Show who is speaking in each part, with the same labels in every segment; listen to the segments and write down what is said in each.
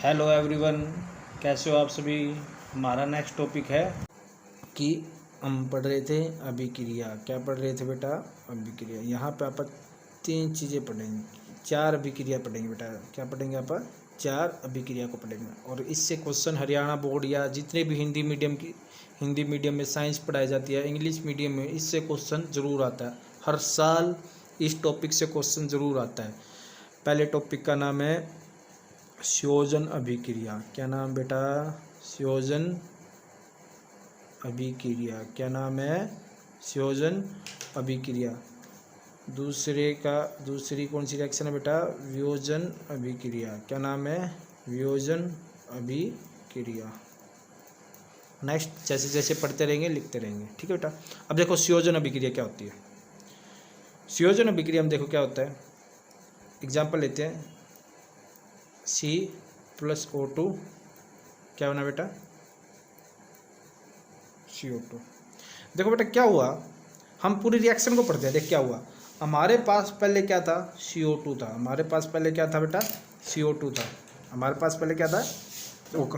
Speaker 1: Hello everyone, कैसे हो आप सभी। हमारा नेक्स्ट टॉपिक है कि हम पढ़ रहे थे अभिक्रिया। क्या पढ़ रहे थे बेटा? अभिक्रिया। यहाँ पे आप तीन चीज़ें पढ़ेंगे, चार अभिक्रिया पढ़ेंगे बेटा। क्या पढ़ेंगे आप? चार अभिक्रिया को पढ़ेंगे। और इससे क्वेश्चन हरियाणा बोर्ड या जितने भी हिंदी मीडियम में साइंस पढ़ाई जाती है, इंग्लिश मीडियम में, इससे क्वेश्चन ज़रूर आता है। हर साल इस टॉपिक से क्वेश्चन ज़रूर आता है। पहले टॉपिक का नाम है संयोजन अभिक्रिया। क्या नाम बेटा? संयोजन अभिक्रिया। क्या नाम है? संयोजन अभिक्रिया। दूसरी कौन सी रिएक्शन है बेटा? वियोजन अभिक्रिया। क्या नाम है? वियोजन अभिक्रिया। नेक्स्ट जैसे जैसे पढ़ते रहेंगे लिखते रहेंगे, ठीक है बेटा। अब देखो संयोजन अभिक्रिया क्या होती है। संयोजन अभिक्रिया में देखो क्या होता है। एग्जाम्पल लेते हैं, C+O2 क्या बना बेटा? CO2। देखो बेटा क्या हुआ, हम पूरी रिएक्शन को पढ़ते हैं। देख क्या हुआ, हमारे पास पहले क्या था? CO2 था। हमारे पास पहले क्या था बेटा? CO2 था। हमारे पास पहले क्या था?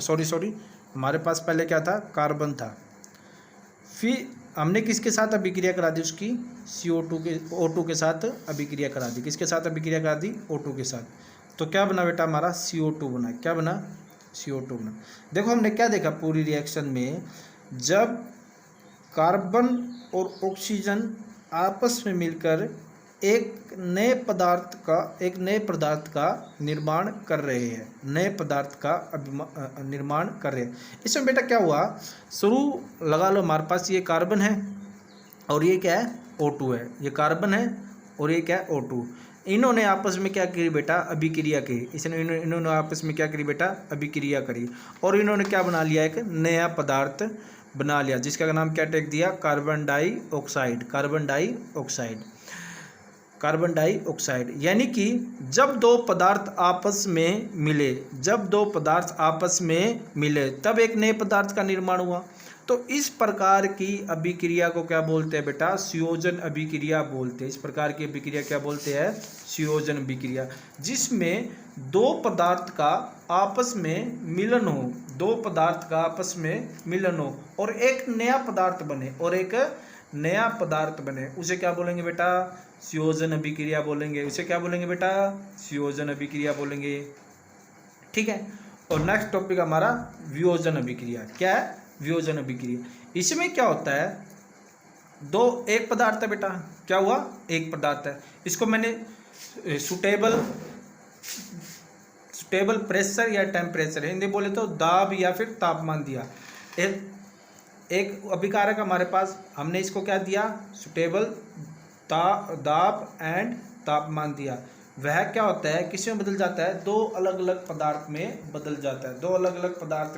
Speaker 1: सॉरी हमारे पास पहले क्या था? कार्बन था। फिर हमने किसके साथ अभिक्रिया करा दी? उसकी O2 के साथ अभिक्रिया करा दी। किसके साथ अभिक्रिया करा दी? O2 के साथ। तो क्या बना बेटा? हमारा CO2 बना। क्या बना? CO2 बना। देखो हमने क्या देखा पूरी रिएक्शन में, जब कार्बन और ऑक्सीजन आपस में मिलकर एक नए पदार्थ का निर्माण कर रहे हैं, नए पदार्थ का निर्माण कर रहे हैं। इसमें बेटा क्या हुआ, शुरू लगा लो, हमारे पास ये कार्बन है और ये क्या है? O2 है। ये कार्बन है और ये क्या है? O2। इन्होंने आपस में क्या करी बेटा? अभिक्रिया की। इन्होंने आपस में क्या करी बेटा? अभिक्रिया करी। और इन्होंने क्या बना लिया? एक नया पदार्थ बना लिया, जिसका नाम क्या टेक दिया? Carbon dioxide. Carbon dioxide. यानी कि जब दो पदार्थ आपस में मिले तब एक नए पदार्थ का निर्माण हुआ। तो इस प्रकार की अभिक्रिया को क्या बोलते हैं बेटा? संयोजन अभिक्रिया बोलते हैं। इस प्रकार की अभिक्रिया क्या बोलते हैं? संयोजन अभिक्रिया, जिसमें दो पदार्थ का आपस में मिलन हो, और एक नया पदार्थ बने, उसे क्या बोलेंगे बेटा? संयोजन अभिक्रिया बोलेंगे। उसे क्या बोलेंगे बेटा? संयोजन अभिक्रिया बोलेंगे, ठीक है। और नेक्स्ट टॉपिक हमारा वियोजन अभिक्रिया। क्या है? वियोजन अभिक्रिया। इसमें क्या होता है, एक पदार्थ है बेटा। क्या हुआ? एक पदार्थ है। इसको मैंने सुटेबल प्रेशर या टेम्परेचर, हिंदी बोले तो दाब या फिर तापमान दिया। एक अभिकारक हमारे पास, हमने इसको क्या दिया? सुटेबल दाब एंड तापमान दिया। वह क्या होता है? किस में बदल जाता है? दो अलग अलग पदार्थ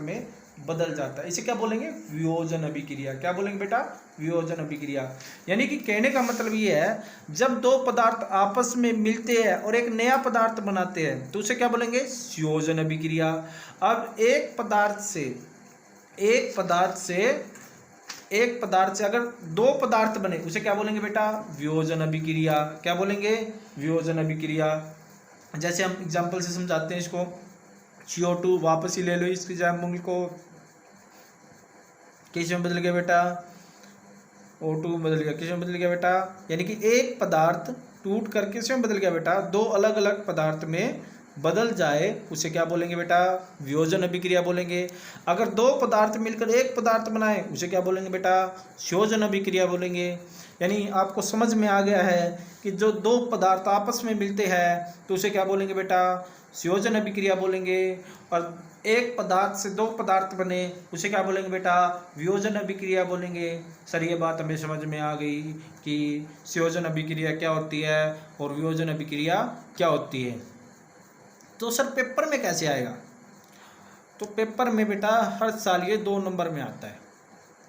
Speaker 1: में बदल जाता है। इसे क्या बोलेंगे? वियोजन अभिक्रिया। क्या बोलेंगे बेटा? वियोजन अभिक्रिया। यानी कि कहने का मतलब ये है, जब दो पदार्थ आपस में मिलते हैं और एक नया पदार्थ बनाते हैं तो उसे क्या बोलेंगे? संयोजन अभिक्रिया। अब एक पदार्थ से अगर दो पदार्थ बने उसे क्या बोलेंगे बेटा? वियोजन अभिक्रिया। क्या बोलेंगे? वियोजन अभिक्रिया। जैसे हम एग्जांपल से समझाते हैं इसको। CO2 वापस ही ले लो इसकी एग्जाम्पल को। किस में बदल गया बेटा? O2 बदल गया। किस में बदल गया बेटा? यानी कि एक पदार्थ टूट कर किस में बदल गया बेटा? दो अलग अलग पदार्थ में बदल जाए, उसे क्या बोलेंगे बेटा? वियोजन अभिक्रिया बोलेंगे। अगर दो पदार्थ मिलकर एक पदार्थ बनाए उसे क्या बोलेंगे बेटा? संयोजन अभिक्रिया बोलेंगे। यानी आपको समझ में आ गया है कि जो दो पदार्थ आपस में मिलते हैं तो उसे क्या बोलेंगे बेटा? संयोजन अभिक्रिया बोलेंगे। और एक पदार्थ से दो पदार्थ बने उसे क्या बोलेंगे बेटा? वियोजन अभिक्रिया बोलेंगे। सर ये बात हमें समझ में आ गई कि संयोजन अभिक्रिया क्या होती है और वियोजन अभिक्रिया क्या होती है। तो सर पेपर में कैसे आएगा? तो पेपर में बेटा हर साल ये 2 नंबर में आता है।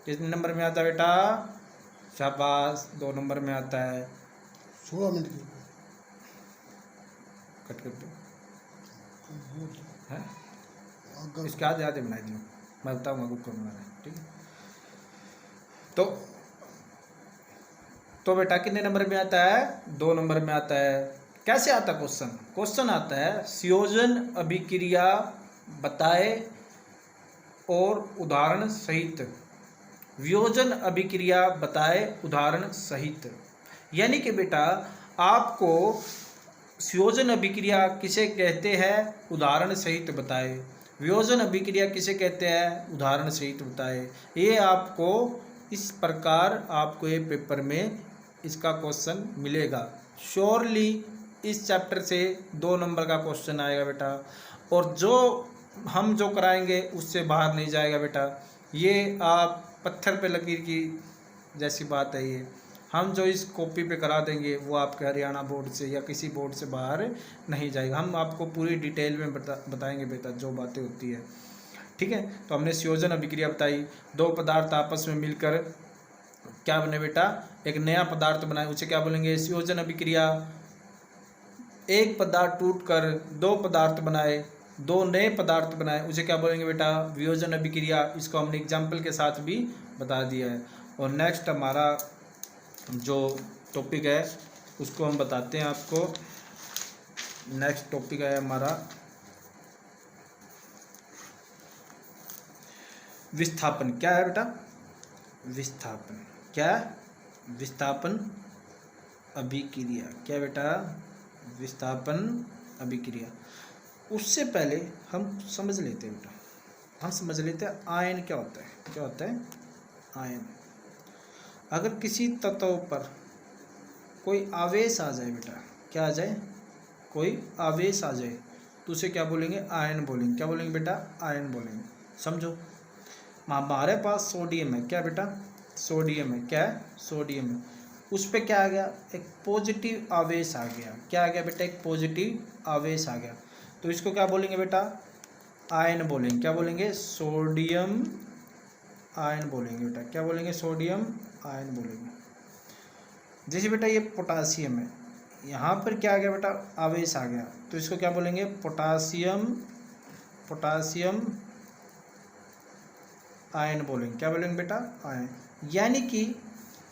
Speaker 1: कितने नंबर में आता है बेटा? शाबाश, 2 नंबर में आता है।
Speaker 2: 16 मिनट की
Speaker 1: कट कर दो है, इसके आज याद बना दियो, मैं बताऊंगा कुछ बनाना है, ठीक है। तो बेटा कितने नंबर में आता है? 2 नंबर में आता है। कैसे आता क्वेश्चन? क्वेश्चन आता है संयोजन अभिक्रिया बताए और उदाहरण सहित। वियोजन अभिक्रिया बताए उदाहरण सहित, यानी कि बेटा आपको संयोजन अभिक्रिया किसे कहते हैं, उदाहरण सहित बताए। वियोजन अभिक्रिया किसे कहते हैं, उदाहरण सहित बताए। ये आपको इस प्रकार आपको ये पेपर में इसका क्वेश्चन मिलेगा। श्योरली इस चैप्टर से 2 नंबर का क्वेश्चन आएगा बेटा, और जो हम जो कराएंगे उससे बाहर नहीं जाएगा बेटा। ये आप पत्थर पे लकीर की जैसी बात है। ये हम जो इस कॉपी पे करा देंगे वो आपके हरियाणा बोर्ड से या किसी बोर्ड से बाहर नहीं जाएगा। हम आपको पूरी डिटेल में बताएंगे बेटा जो बातें होती है, ठीक है। तो हमने संयोजन अभिक्रिया बताई, 2 पदार्थ आपस में मिलकर क्या बने बेटा, एक नया पदार्थ बनाए, उसे क्या बोलेंगे, संयोजन अभिक्रिया। एक पदार्थ टूटकर 2 पदार्थ बनाए, 2 नए पदार्थ बनाए, उसे क्या बोलेंगे बेटा, वियोजन अभिक्रिया। इसको हमने एग्जाम्पल के साथ भी बता दिया है। और नेक्स्ट हमारा जो टॉपिक है उसको हम बताते हैं आपको। नेक्स्ट टॉपिक है हमारा विस्थापन। क्या है बेटा, विस्थापन। क्या, विस्थापन अभिक्रिया। क्या बेटा, विस्थापन अभिक्रिया। उससे पहले हम समझ लेते हैं बेटा, हम समझ लेते हैं आयन क्या होता है। क्या होता है आयन। अगर किसी तत्व पर कोई आवेश आ जाए बेटा, क्या आ जाए, कोई आवेश आ जाए, तो उसे क्या बोलेंगे, आयन बोलेंगे। क्या बोलेंगे बेटा, आयन बोलेंगे। समझो, हमारे पास सोडियम है। क्या बेटा, सोडियम है। क्या है, सोडियम है। उस पर क्या आ गया, एक पॉजिटिव आवेश आ गया। क्या आ गया बेटा, एक पॉजिटिव आवेश आ गया। तो इसको क्या बोलेंगे बेटा, आयन बोलेंगे। क्या बोलेंगे, सोडियम आयन बोलेंगे बेटा। क्या बोलेंगे, सोडियम आयन बोलेंगे। जैसे बेटा ये पोटासियम है, यहाँ पर क्या आ गया बेटा, आवेश आ गया, तो इसको क्या बोलेंगे, पोटासियम, पोटासियम आयन बोलेंगे। क्या बोलेंगे बेटा, आयन। यानी कि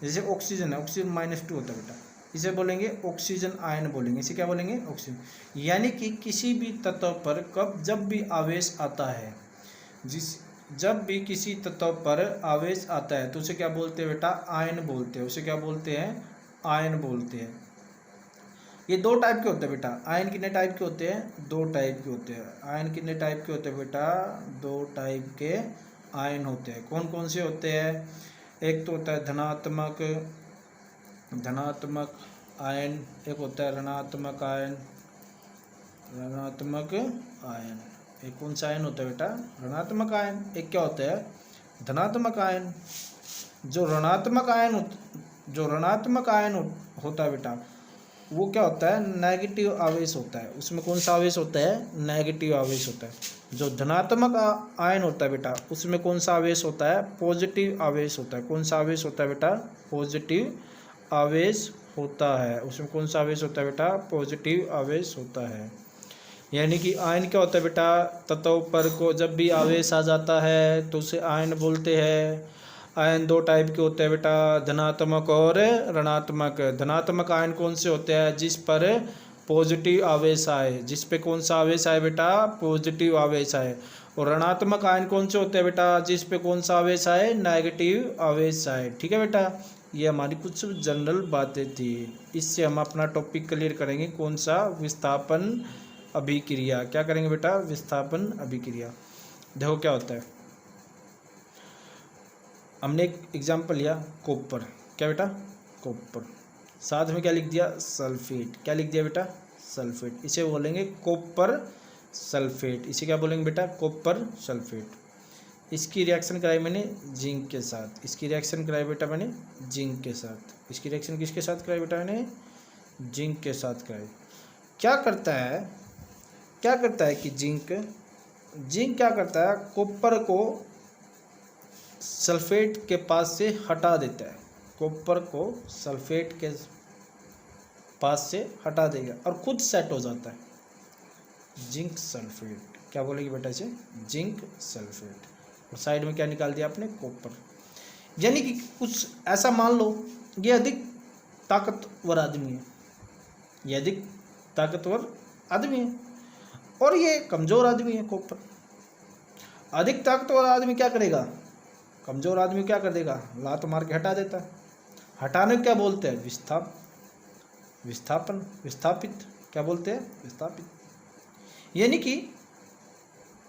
Speaker 1: जैसे ऑक्सीजन है, ऑक्सीजन -2 होता है बेटा, इसे बोलेंगे ऑक्सीजन आयन बोलेंगे। इसे क्या बोलेंगे, ऑक्सीजन। यानी कि किसी भी तत्व पर जब भी आवेश आता है, जब भी किसी तत्व पर आवेश आता है तो उसे क्या बोलते हैं बेटा, आयन बोलते हैं। उसे क्या बोलते हैं, आयन बोलते हैं। ये 2 टाइप के होते हैं बेटा। आयन कितने टाइप के होते हैं, 2 टाइप के होते हैं। आयन कितने टाइप के होते हैं बेटा, 2 टाइप के आयन होते हैं। कौन कौन से होते हैं, एक तो होता है धनात्मक, धनात्मक आयन, एक होता है ऋणात्मक आयन, ऋणात्मक आयन। एक कौन सा आयन होता है बेटा, ऋणात्मक आयन। एक क्या होता है, धनात्मक आयन। जो ऋणात्मक आयन होता है बेटा, वो क्या होता है, नेगेटिव आवेश होता है। उसमें कौन सा आवेश होता है, नेगेटिव आवेश होता है। जो धनात्मक आयन होता है बेटा, उसमें कौन सा आवेश होता है, पॉजिटिव आवेश होता है। कौन सा आवेश होता है बेटा, पॉजिटिव आवेश होता है। उसमें कौन सा आवेश होता है बेटा, पॉजिटिव आवेश होता है। यानी कि आयन क्या होता है बेटा, तत्व पर को जब भी आवेश आ जाता है तो उसे आयन बोलते हैं। आयन 2 टाइप के होते हैं बेटा, धनात्मक और ऋणात्मक। धनात्मक आयन कौन से होते हैं, जिस पर पॉजिटिव आवेश आए, जिस पे कौन सा आवेश आए बेटा, पॉजिटिव आवेश आए। और ऋणात्मक आयन कौन से होते हैं बेटा, जिस पे कौन सा आवेश आए, नेगेटिव आवेश आए। ठीक है बेटा, ये हमारी कुछ जनरल बातें थी। इससे हम अपना टॉपिक क्लियर करेंगे, कौन सा, विस्थापन अभिक्रिया। क्या करेंगे बेटा, विस्थापन अभिक्रिया। देखो क्या होता है, हमने एक एग्जाम्पल लिया कॉपर। क्या बेटा, कॉपर। साथ में क्या लिख दिया, सल्फेट। क्या लिख दिया बेटा, सल्फेट। इसे बोलेंगे कॉपर सल्फेट। इसे क्या बोलेंगे बेटा, कॉपर सल्फेट। इसकी रिएक्शन कराई मैंने जिंक के साथ। इसकी रिएक्शन कराई बेटा मैंने जिंक के साथ। इसकी रिएक्शन किसके साथ कराई बेटा मैंने, जिंक के साथ कराई। क्या करता है, क्या करता है कि जिंक क्या करता है, कॉपर को सल्फेट के पास से हटा देता है। कॉपर को सल्फेट के पास से हटा देगा और खुद सेट हो जाता है जिंक सल्फेट। क्या बोलेगी बेटा इसे, जिंक सल्फेट। और साइड में क्या निकाल दिया आपने, कॉपर। यानी कि कुछ ऐसा मान लो, ये अधिक ताकतवर आदमी है, ये अधिक ताकतवर आदमी है और ये कमज़ोर आदमी है कॉपर। अधिक ताकतवर आदमी क्या करेगा, कमज़ोर आदमी को क्या कर देगा, लात मार के हटा देता है। हटाने को क्या बोलते हैं, विस्थापन, विस्थापित, क्या बोलते हैं, विस्थापित। यानी कि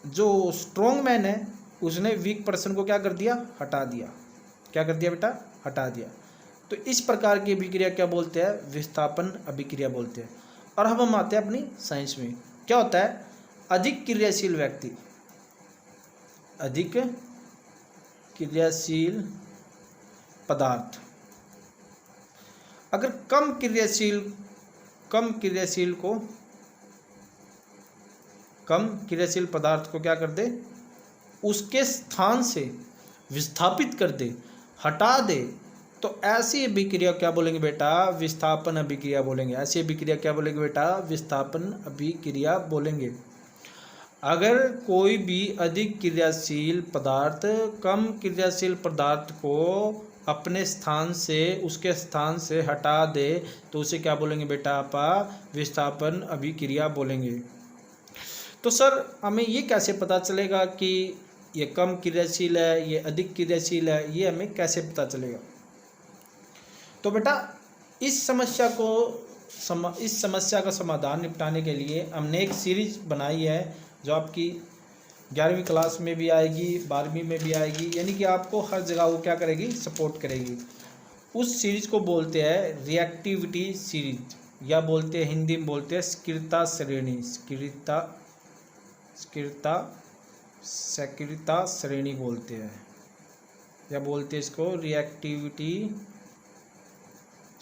Speaker 1: जो स्ट्रॉन्ग मैन है उसने वीक पर्सन को क्या कर दिया, हटा दिया। क्या कर दिया बेटा, हटा दिया। तो इस प्रकार की अभिक्रिया क्या बोलते हैं, विस्थापन अभिक्रिया बोलते हैं। और अब हम आते हैं अपनी साइंस में। क्या होता है, अधिक क्रियाशील व्यक्ति, अधिक क्रियाशील पदार्थ अगर कम क्रियाशील पदार्थ को क्या कर दे, उसके स्थान से विस्थापित कर दे, हटा दे, तो ऐसी अभिक्रिया क्या बोलेंगे बेटा, विस्थापन अभिक्रिया बोलेंगे। ऐसी अभिक्रिया क्या बोलेंगे बेटा, विस्थापन अभिक्रिया बोलेंगे। अगर कोई भी अधिक क्रियाशील पदार्थ कम क्रियाशील पदार्थ को अपने स्थान से, उसके स्थान से हटा दे, तो उसे क्या बोलेंगे बेटा, आप विस्थापन अभिक्रिया बोलेंगे। तो सर हमें ये कैसे पता चलेगा कि ये कम क्रियाशील है, ये अधिक क्रियाशील है, ये हमें कैसे पता चलेगा। तो बेटा इस समस्या का समाधान निपटाने के लिए हमने एक सीरीज बनाई है जो आपकी 11वीं क्लास में भी आएगी, 12वीं में भी आएगी, यानी कि आपको हर जगह वो क्या करेगी, सपोर्ट करेगी। उस सीरीज को बोलते हैं रिएक्टिविटी सीरीज, या बोलते हैं हिंदी में बोलते हैं स्किरता श्रेणी, स्किरता श्रेणी बोलते हैं, या बोलते हैं इसको रिएक्टिविटी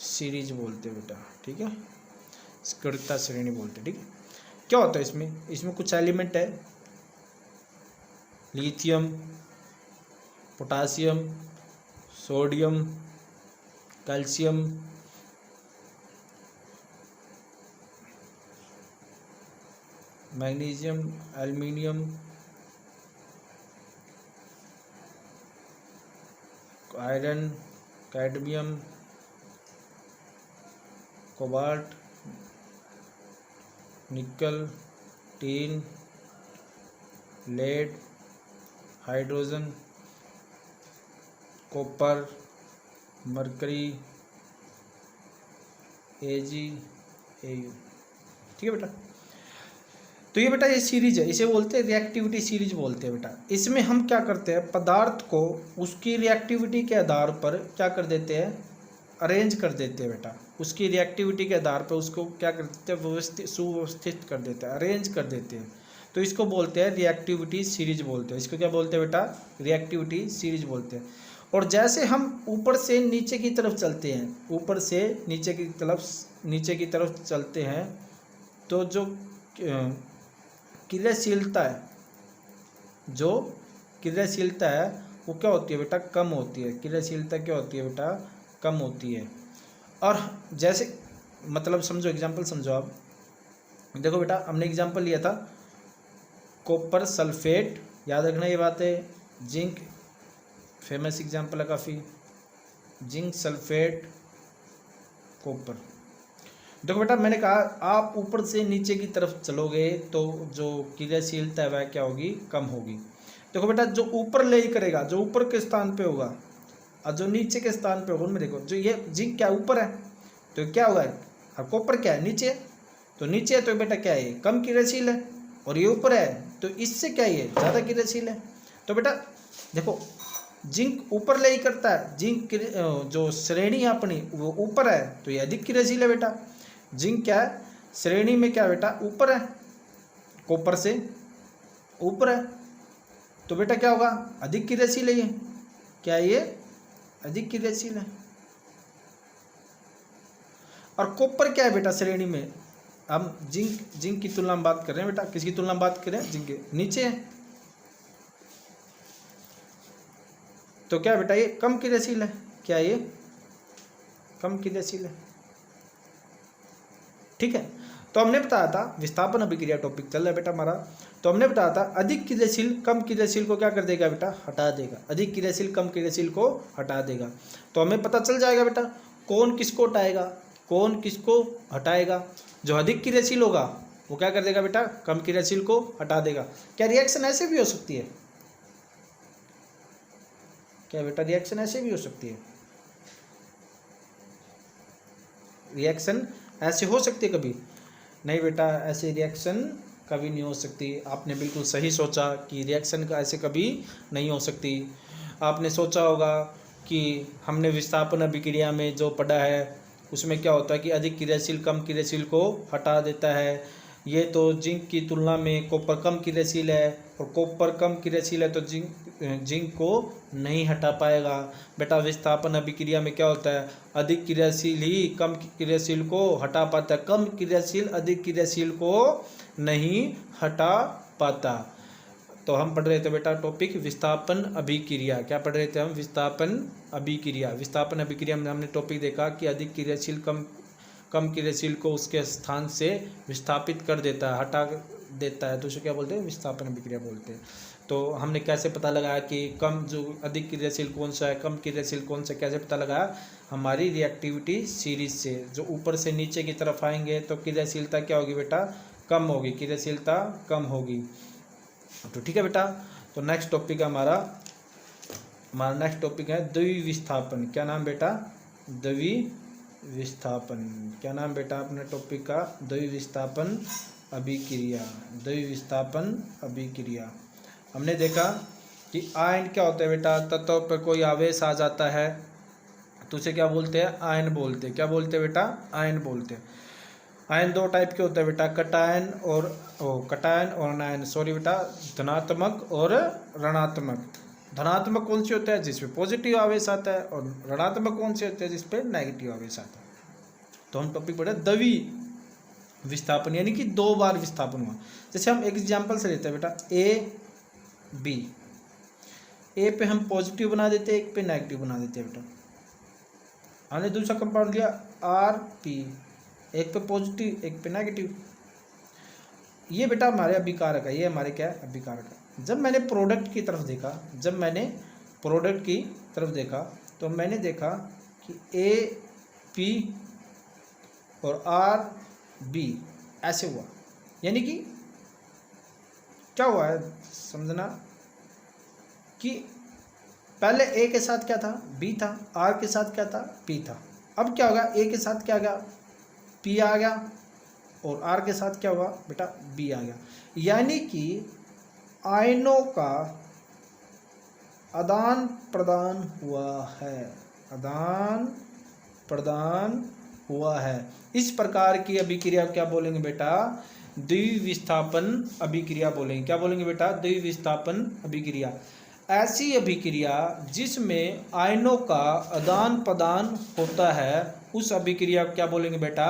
Speaker 1: सीरीज बोलते हैं बेटा, ठीक है, स्किरता श्रेणी बोलते हैं, ठीक है। क्या होता है इसमें कुछ एलिमेंट है, lithium, potassium, sodium, calcium, magnesium, aluminium, iron, cadmium, cobalt, nickel, tin, lead, hydrogen, copper, mercury, AG, AU, ठीक है बेटा। तो ये बेटा ये सीरीज है, इसे बोलते हैं रिएक्टिविटी सीरीज बोलते हैं बेटा। इसमें हम क्या करते हैं, पदार्थ को उसकी रिएक्टिविटी के आधार पर क्या कर देते हैं, अरेंज कर देते हैं बेटा। उसकी रिएक्टिविटी के आधार पर उसको क्या कर देते हैं, सुव्यवस्थित कर देते हैं, अरेंज कर देते हैं। तो इसको बोलते हैं रिएक्टिविटी सीरीज बोलते हैं। इसको क्या बोलते हैं बेटा, रिएक्टिविटी सीरीज बोलते हैं। और जैसे हम ऊपर से नीचे की तरफ चलते हैं, ऊपर से नीचे की तरफ चलते हैं, तो जो क्रियाशीलता है वो क्या होती है बेटा, कम होती है। क्रियाशीलता क्या होती है बेटा, कम होती है। और जैसे मतलब समझो, एग्जांपल समझो आप, देखो बेटा हमने एग्जांपल लिया था कॉपर सल्फेट, याद रखना ये बात है। जिंक फेमस एग्जांपल है काफ़ी, जिंक सल्फेट कॉपर। देखो बेटा मैंने कहा आप ऊपर से नीचे की तरफ चलोगे तो जो क्रियाशीलता है वह क्या होगी, कम होगी। देखो बेटा जो ऊपर ले करेगा, जो ऊपर के स्थान पे होगा और जो नीचे के स्थान पे होगा, उनमें देखो जो ये जिंक क्या ऊपर है तो क्या होगा, और कॉपर क्या है नीचे, तो नीचे है तो बेटा क्या है, कम क्रियाशील है, और ये ऊपर है तो इससे क्या है, ज़्यादा क्रियाशील है। तो बेटा देखो जिंक ऊपर ले करता है, जिंक जो श्रेणी है अपनी वो ऊपर है तो ये अधिक क्रियाशील है बेटा। जिंक क्या है, श्रेणी में क्या बेटा, ऊपर है, कॉपर से ऊपर है, तो बेटा क्या होगा, अधिक क्रियाशील है। ये क्या है, ये अधिक क्रियाशील है। और कॉपर क्या है बेटा श्रेणी में, हम जिंक की तुलना में बात कर रहे हैं बेटा, किसकी तुलना में बात कर रहे हैं, जिंक के नीचे है, तो क्या बेटा ये कम क्रियाशील है। क्या ये कम क्रियाशील है, ठीक है। तो हमने बताया था विस्थापन अभिक्रिया टॉपिक चल रहा है बेटा हमारा, तो हमने बताया था अधिक क्रियाशील कम क्रियाशील को क्या कर देगा बेटा, हटा देगा। अधिक क्रियाशील कम क्रियाशील को हटा देगा। तो हमें पता चल जाएगा बेटा कौन किसको हटाएगा, कौन किसको हटाएगा। जो अधिक क्रियाशील होगा वो क्या कर देगा बेटा, कम क्रियाशील को हटा देगा। क्या रिएक्शन ऐसे भी हो सकती है, क्या बेटा रिएक्शन ऐसे भी हो सकती है? रिएक्शन ऐसे हो सकती है कभी? नहीं बेटा, ऐसे रिएक्शन कभी नहीं हो सकती। आपने बिल्कुल सही सोचा कि रिएक्शन का ऐसे कभी नहीं हो सकती। आपने सोचा होगा कि हमने विस्थापन अभिक्रिया में जो पढ़ा है उसमें क्या होता है कि अधिक क्रियाशील कम क्रियाशील को हटा देता है। ये तो जिंक की तुलना में कॉपर कम क्रियाशील है, और कॉपर कम क्रियाशील है तो जिंक को नहीं हटा पाएगा। बेटा विस्थापन अभिक्रिया में क्या होता है, अधिक क्रियाशील ही कम क्रियाशील को हटा पाता है, कम क्रियाशील अधिक क्रियाशील को नहीं हटा पाता। तो हम पढ़ रहे थे बेटा टॉपिक विस्थापन अभिक्रिया। क्या पढ़ रहे थे हम? विस्थापन अभिक्रिया। विस्थापन अभिक्रिया में हमने टॉपिक देखा कि अधिक क्रियाशील कम क्रियाशील को उसके स्थान से विस्थापित कर देता है, हटा देता है, तो उसे क्या बोलते हैं? विस्थापन अभिक्रिया बोलते हैं। तो हमने कैसे पता लगाया कि कम जो अधिक क्रियाशील कौन सा है, कम क्रियाशील कौन सा, कैसे पता लगाया? हमारी रिएक्टिविटी सीरीज से। जो ऊपर से नीचे की तरफ आएंगे तो क्रियाशीलता क्या होगी बेटा? कम होगी, क्रियाशीलता कम होगी। तो ठीक है बेटा, तो नेक्स्ट टॉपिक है हमारा नेक्स्ट टॉपिक है द्विविस्थापन। क्या नाम बेटा? द्विविस्थापन। क्या नाम बेटा अपने टॉपिक का? द्विविस्थापन अभिक्रिया। द्विविस्थापन अभिक्रिया। हमने देखा कि आयन क्या होता है बेटा? तत्व पर कोई आवेश आ जाता है तो उसे क्या बोलते हैं? आयन बोलते हैं। क्या बोलते हैं बेटा? आयन बोलते हैं। आयन दो टाइप के होते हैं बेटा, कटायन और अनायन। सॉरी बेटा, धनात्मक और ऋणात्मक। धनात्मक कौन सी होता है? जिसपे पॉजिटिव आवेश आता है, और ऋणात्मक कौन से होते हैं? जिसपे नेगेटिव आवेश आता है। तो हम टॉपिक पढ़े द्वि विस्थापन, यानी कि दो बार विस्थापन हुआ। जैसे हम एक एग्जाम्पल से लेते हैं बेटा, ए बी। ए पे हम पॉजिटिव बना देते हैं, एक पे नेगेटिव बना देते हैं बेटा। हमने दूसरा कंपाउंड लिया आर पी, एक पे पॉजिटिव एक पे नेगेटिव। ये बेटा हमारे अभिकारक है, ये हमारे क्या है? अभिकारक है। जब मैंने प्रोडक्ट की तरफ देखा तो मैंने देखा कि ए पी और आर बी ऐसे हुआ, यानी कि क्या हुआ है समझना कि पहले ए के साथ क्या था? बी था। आर के साथ क्या था? पी था। अब क्या होगा? ए के साथ क्या आ गया? पी आ गया, और आर के साथ क्या हुआ बेटा? बी आ गया। यानी कि आयनों का आदान प्रदान हुआ है, आदान प्रदान हुआ है। इस प्रकार की अभिक्रिया क्या बोलेंगे बेटा? द्विविस्थापन अभिक्रिया बोलेंगे। क्या बोलेंगे बेटा? द्विविस्थापन अभिक्रिया। ऐसी अभिक्रिया जिसमें आयनों का आदान प्रदान होता है, उस अभिक्रिया को क्या बोलेंगे बेटा?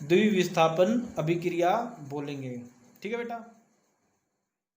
Speaker 1: द्विविस्थापन अभिक्रिया बोलेंगे। ठीक है बेटा।